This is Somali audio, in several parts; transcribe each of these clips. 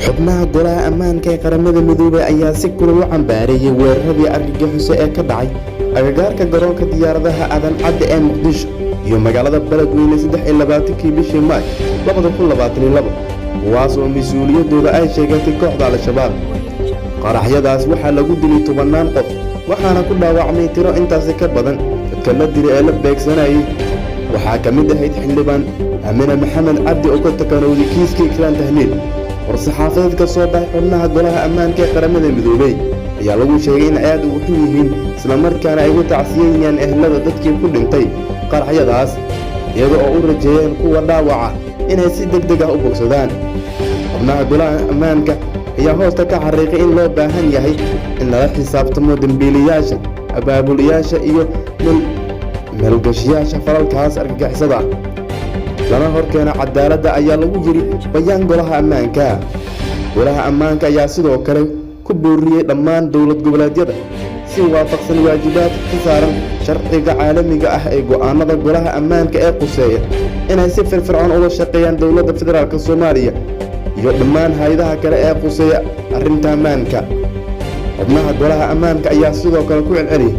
xubnaha golaha ammaanka ee qaramada midoobay ayaa si kulul u cambaareeyay weeraradii argagixiso ee ka dhacay agagaarka garoonka diyaaradaha aadan cadde ee muqdisho iyo magaalada beledweyne 23 bishii maaj 2022 kuwaas oo mas-uuliyadooda ay sheegatay kooxda al-shabaab. qaraxyadaas waxaa lagu dilay 10 qof waxaana ku dhaawacmay tiro intaasi ka badan. dadka la dilay ee la beegsanayay waxaa ka mid ahayd xildhibaan Amina Maxamed Cabdi oo ka takanowday kiiska Ikraan Tahliil. war-saxaafadeed ka soo baxay xubnaha golaha ammaanka ee qaramada midoobay ayaa lagu sheegay in aad ugu xun yihiin isla markaana ay u tacsiyeeyaan ehelada dadkii ku dhintay qaraxyadaas, iyada oo u rajeeyeen kuwa dhaawaca inay si degdeg ah u bogsadaan. xubnaha golaha ammaanka ayaa hoosta ka xariiqay in loo baahan yahay in lala xisaabtamo dambiilayaasha, abaabulayaasha iyo meelgashiyaasha falalkaas argagixisada lana horkeena cadaaladda ayaa lagu yiri bayaan golaha ammaanka. golaha ammaanka ayaa sidoo kale ku booriyey dhammaan dowlad goboleedyada si waafaqsan waajibaadka ka saaran sharciga caalamiga ah ee go'aanada golaha ammaanka ee quseeya inay si firfircoon ula shaqeeyaan dowladda federaalka Soomaaliya iyo dhammaan hay'adaha kale ee quseeya arrinta ammaanka. xubnaha golaha ammaanka ayaa sidoo kale ku celceliyay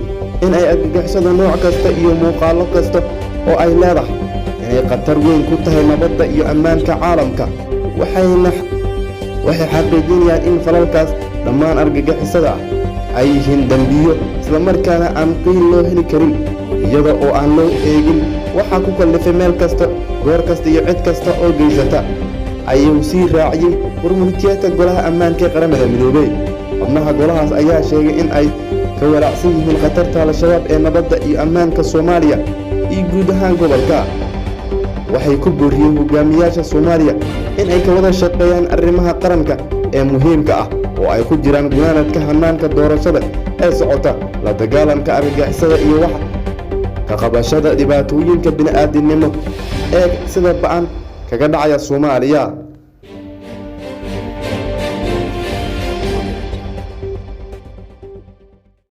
in ay argagixisada nooc kasta iyo muuqaallo kasta oo ay leedahay inay khatar weyn ku tahay nabadda iyo ammaanka caalamka. waxay xaqiijinayaan in falalkaas dhammaan argagixisada ay yihiin dambiyo isla markaana aan qiil loo heli karin iyada oo aan loo eegin waxaa ku kallifay meel kasta, goor kasta iyo cid kasta oo geysata, ayuu sii raaciyey warmulkiyeedka golaha ammaanka ee qaramada midoobay. xubnaha golahaas ayaa sheegay in ay ka walaacsan yihiin khatarta al-shabaab ee nabadda iyo ammaanka Soomaaliya iyo guud ahaan gobolka. waxay ku booriyeen hogaamiyaasha Soomaaliya in ay ka wada shaqeeyaan arrimaha qaranka ee muhiimka ah oo ay ku jiraan gunaanadka hanaanka doorashada ee socota, la dagaalanka argagixisada iyo wax ka qabashada dhibaatooyinka bini'aadanimo ee sida ba'an kaga dhacaya Soomaaliya.